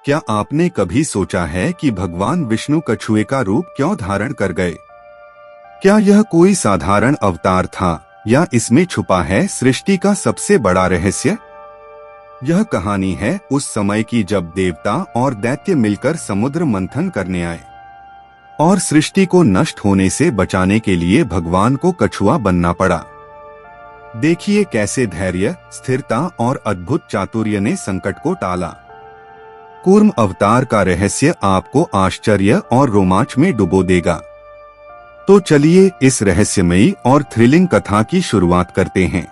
क्या आपने कभी सोचा है कि भगवान विष्णु कछुए का रूप क्यों धारण कर गए? क्या यह कोई साधारण अवतार था या इसमें छुपा है सृष्टि का सबसे बड़ा रहस्य? यह कहानी है उस समय की जब देवता और दैत्य मिलकर समुद्र मंथन करने आए और सृष्टि को नष्ट होने से बचाने के लिए भगवान को कछुआ बनना पड़ा। देखिए कैसे धैर्य, स्थिरता और अद्भुत चातुर्य ने संकट को टाला। कूर्म अवतार का रहस्य आपको आश्चर्य और रोमांच में डुबो देगा। तो चलिए इस रहस्यमयी और थ्रिलिंग कथा की शुरुआत करते हैं।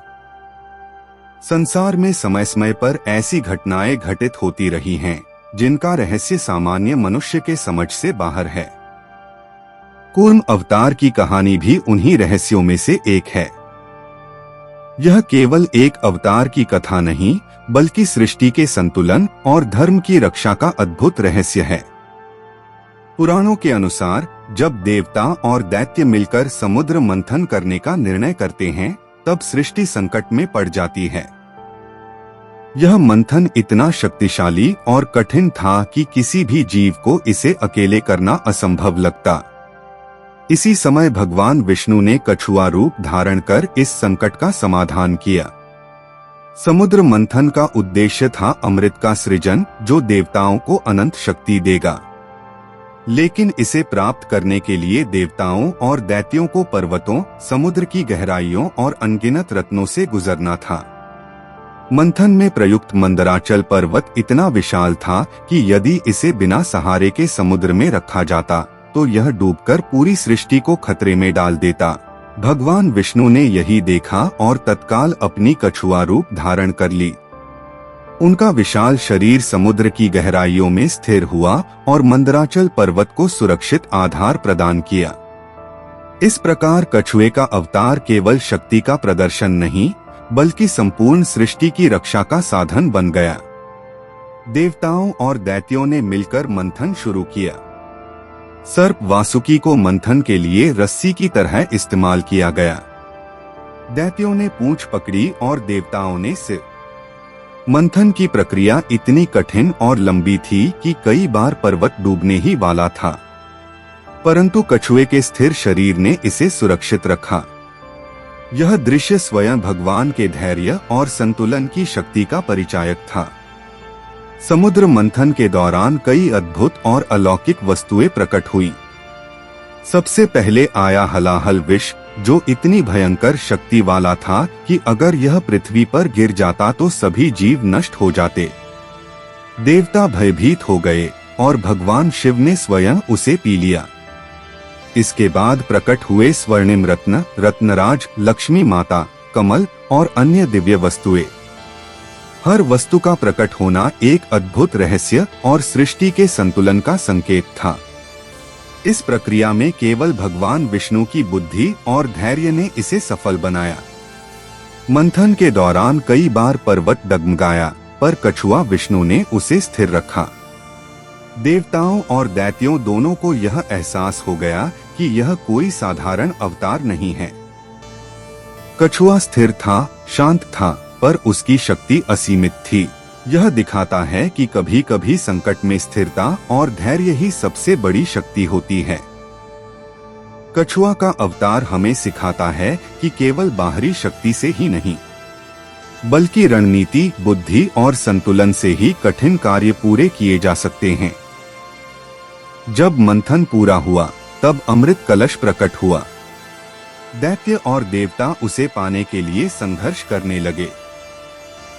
संसार में समय समय पर ऐसी घटनाएं घटित होती रही हैं, जिनका रहस्य सामान्य मनुष्य के समझ से बाहर है। कूर्म अवतार की कहानी भी उन्हीं रहस्यों में से एक है। यह केवल एक अवतार की कथा नहीं, बल्कि सृष्टि के संतुलन और धर्म की रक्षा का अद्भुत रहस्य है। पुराणों के अनुसार जब देवता और दैत्य मिलकर समुद्र मंथन करने का निर्णय करते हैं, तब सृष्टि संकट में पड़ जाती है। यह मंथन इतना शक्तिशाली और कठिन था कि किसी भी जीव को इसे अकेले करना असंभव लगता। इसी समय भगवान विष्णु ने कछुआ रूप धारण कर इस संकट का समाधान किया। समुद्र मंथन का उद्देश्य था अमृत का सृजन, जो देवताओं को अनंत शक्ति देगा। लेकिन इसे प्राप्त करने के लिए देवताओं और दैत्यों को पर्वतों, समुद्र की गहराइयों और अनगिनत रत्नों से गुजरना था। मंथन में प्रयुक्त मंदराचल पर्वत इतना विशाल था कि यदि इसे बिना सहारे के समुद्र में रखा जाता तो यह डूबकर पूरी सृष्टि को खतरे में डाल देता। भगवान विष्णु ने यही देखा और तत्काल अपनी कछुआ रूप धारण कर ली। उनका विशाल शरीर समुद्र की गहराइयों में स्थिर हुआ और मंदराचल पर्वत को सुरक्षित आधार प्रदान किया। इस प्रकार कछुए का अवतार केवल शक्ति का प्रदर्शन नहीं, बल्कि संपूर्ण सृष्टि की रक्षा का साधन बन गया। देवताओं और दैत्यों ने मिलकर मंथन शुरू किया। सर्प वासुकी को मंथन के लिए रस्सी की तरह इस्तेमाल किया गया। दैत्यों ने पूंछ पकड़ी और देवताओं ने सिर। मंथन की प्रक्रिया इतनी कठिन और लंबी थी कि कई बार पर्वत डूबने ही वाला था, परंतु कछुए के स्थिर शरीर ने इसे सुरक्षित रखा। यह दृश्य स्वयं भगवान के धैर्य और संतुलन की शक्ति का परिचायक था। समुद्र मंथन के दौरान कई अद्भुत और अलौकिक वस्तुएं प्रकट हुई। सबसे पहले आया हलाहल विष, जो इतनी भयंकर शक्ति वाला था कि अगर यह पृथ्वी पर गिर जाता तो सभी जीव नष्ट हो जाते। देवता भयभीत हो गए और भगवान शिव ने स्वयं उसे पी लिया। इसके बाद प्रकट हुए स्वर्णिम रत्न, रत्नराज, लक्ष्मी माता, कमल और अन्य दिव्य वस्तुएं। हर वस्तु का प्रकट होना एक अद्भुत रहस्य और सृष्टि के संतुलन का संकेत था। इस प्रक्रिया में केवल भगवान विष्णु की बुद्धि और धैर्य ने इसे सफल बनाया। मंथन के दौरान कई बार पर्वत डगमगाया, पर कछुआ विष्णु ने उसे स्थिर रखा। देवताओं और दैत्यों दोनों को यह एहसास हो गया कि यह कोई साधारण अवतार नहीं है। कछुआ स्थिर था, शांत था, पर उसकी शक्ति असीमित थी। यह दिखाता है कि कभी कभी संकट में स्थिरता और धैर्य ही सबसे बड़ी शक्ति होती है। कछुआ का अवतार हमें सिखाता है कि केवल बाहरी शक्ति से ही नहीं, बल्कि रणनीति, बुद्धि और संतुलन से ही कठिन कार्य पूरे किए जा सकते हैं। जब मंथन पूरा हुआ, तब अमृत कलश प्रकट हुआ। दैत्य और देवता उसे पाने के लिए संघर्ष करने लगे।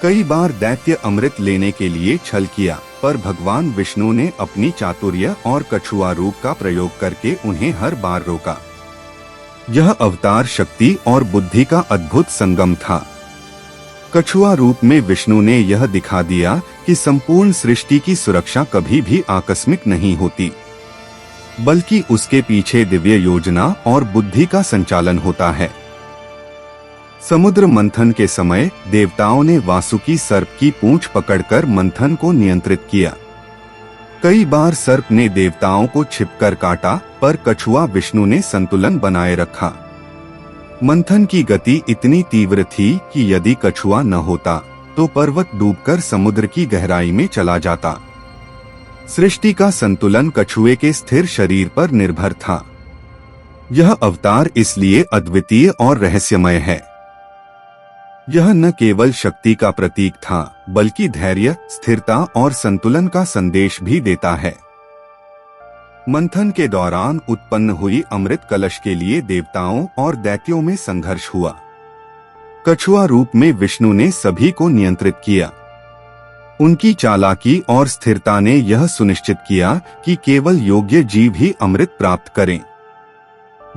कई बार दैत्य अमृत लेने के लिए छल किया, पर भगवान विष्णु ने अपनी चातुर्य और कछुआ रूप का प्रयोग करके उन्हें हर बार रोका। यह अवतार शक्ति और बुद्धि का अद्भुत संगम था। कछुआ रूप में विष्णु ने यह दिखा दिया कि संपूर्ण सृष्टि की सुरक्षा कभी भी आकस्मिक नहीं होती, बल्कि उसके पीछे दिव्य योजना और बुद्धि का संचालन होता है। समुद्र मंथन के समय देवताओं ने वासुकी सर्प की पूंछ पकड़कर मंथन को नियंत्रित किया। कई बार सर्प ने देवताओं को छिपकर काटा, पर कछुआ विष्णु ने संतुलन बनाए रखा। मंथन की गति इतनी तीव्र थी कि यदि कछुआ न होता तो पर्वत डूबकर समुद्र की गहराई में चला जाता। सृष्टि का संतुलन कछुए के स्थिर शरीर पर निर्भर था। यह अवतार इसलिए अद्वितीय और रहस्यमय है। यह न केवल शक्ति का प्रतीक था, बल्कि धैर्य, स्थिरता और संतुलन का संदेश भी देता है। मंथन के दौरान उत्पन्न हुई अमृत कलश के लिए देवताओं और दैत्यों में संघर्ष हुआ। कछुआ रूप में विष्णु ने सभी को नियंत्रित किया। उनकी चालाकी और स्थिरता ने यह सुनिश्चित किया कि केवल योग्य जीव ही अमृत प्राप्त करें।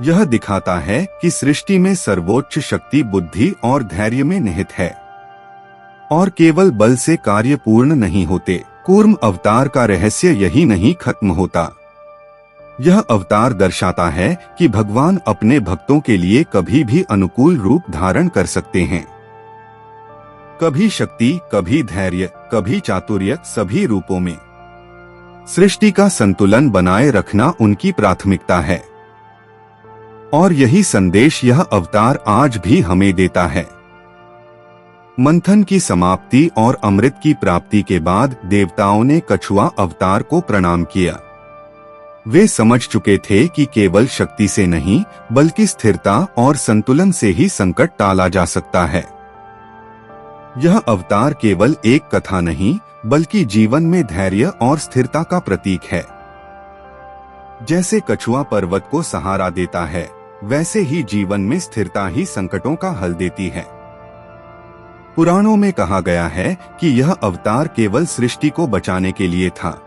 यह दिखाता है कि सृष्टि में सर्वोच्च शक्ति बुद्धि और धैर्य में निहित है और केवल बल से कार्य पूर्ण नहीं होते। कूर्म अवतार का रहस्य यही नहीं खत्म होता। यह अवतार दर्शाता है कि भगवान अपने भक्तों के लिए कभी भी अनुकूल रूप धारण कर सकते हैं। कभी शक्ति, कभी धैर्य, कभी चातुर्य, सभी रूपों में सृष्टि का संतुलन बनाए रखना उनकी प्राथमिकता है। और यही संदेश यह अवतार आज भी हमें देता है। मंथन की समाप्ति और अमृत की प्राप्ति के बाद देवताओं ने कछुआ अवतार को प्रणाम किया। वे समझ चुके थे कि केवल शक्ति से नहीं, बल्कि स्थिरता और संतुलन से ही संकट टाला जा सकता है। यह अवतार केवल एक कथा नहीं, बल्कि जीवन में धैर्य और स्थिरता का प्रतीक है। जैसे कछुआ पर्वत को सहारा देता है, वैसे ही जीवन में स्थिरता ही संकटों का हल देती है। पुराणों में कहा गया है कि यह अवतार केवल सृष्टि को बचाने के लिए था,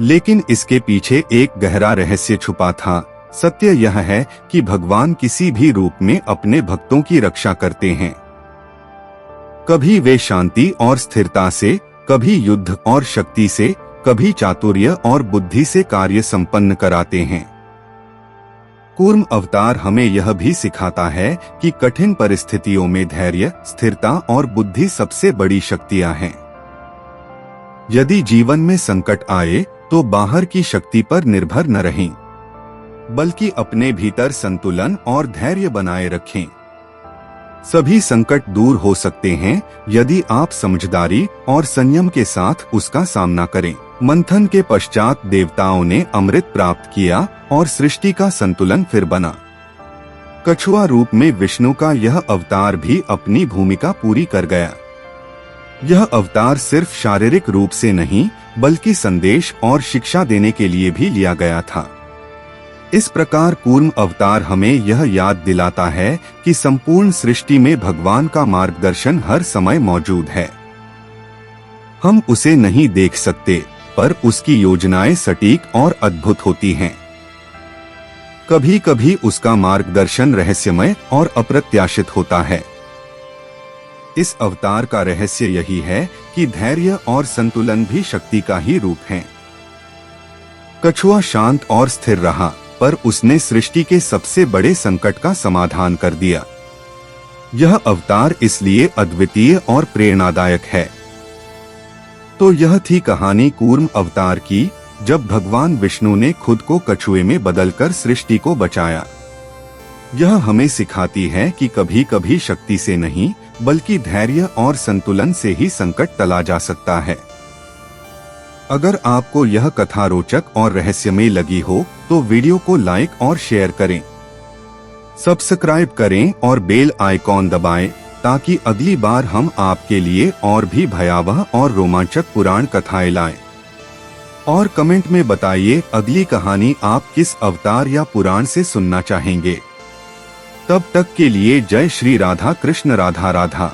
लेकिन इसके पीछे एक गहरा रहस्य छुपा था। सत्य यह है कि भगवान किसी भी रूप में अपने भक्तों की रक्षा करते हैं। कभी वे शांति और स्थिरता से, कभी युद्ध और शक्ति से, कभी चातुर्य और बुद्धि से कार्य संपन्न कराते हैं। कूर्म अवतार हमें यह भी सिखाता है कि कठिन परिस्थितियों में धैर्य, स्थिरता और बुद्धि सबसे बड़ी शक्तियां हैं। यदि जीवन में संकट आए तो बाहर की शक्ति पर निर्भर न रहें, बल्कि अपने भीतर संतुलन और धैर्य बनाए रखें। सभी संकट दूर हो सकते हैं यदि आप समझदारी और संयम के साथ उसका सामना करें। मंथन के पश्चात देवताओं ने अमृत प्राप्त किया और सृष्टि का संतुलन फिर बना। कछुआ रूप में विष्णु का यह अवतार भी अपनी भूमिका पूरी कर गया। यह अवतार सिर्फ शारीरिक रूप से नहीं, बल्कि संदेश और शिक्षा देने के लिए भी लिया गया था। इस प्रकार कूर्म अवतार हमें यह याद दिलाता है कि संपूर्ण सृष्टि में भगवान का मार्गदर्शन हर समय मौजूद है। हम उसे नहीं देख सकते, पर उसकी योजनाएं सटीक और अद्भुत होती हैं। कभी कभी उसका मार्गदर्शन रहस्यमय और अप्रत्याशित होता है। इस अवतार का रहस्य यही है कि धैर्य और संतुलन भी शक्ति का ही रूप है। कछुआ शांत और स्थिर रहा, पर उसने सृष्टि के सबसे बड़े संकट का समाधान कर दिया। यह अवतार इसलिए अद्वितीय और प्रेरणादायक है। तो यह थी कहानी कूर्म अवतार की, जब भगवान विष्णु ने खुद को कछुए में बदलकर सृष्टि को बचाया। यह हमें सिखाती है कि कभी कभी शक्ति से नहीं, बल्कि धैर्य और संतुलन से ही संकट टला जा सकता है। अगर आपको यह कथा रोचक और रहस्यमय लगी हो तो वीडियो को लाइक और शेयर करें। सब्सक्राइब करें और बेल आइकॉन दबाएं ताकि अगली बार हम आपके लिए और भी भयावह और रोमांचक पुराण कथाएं लाएं। और कमेंट में बताइए अगली कहानी आप किस अवतार या पुराण से सुनना चाहेंगे। तब तक के लिए जय श्री राधा कृष्ण राधा राधा।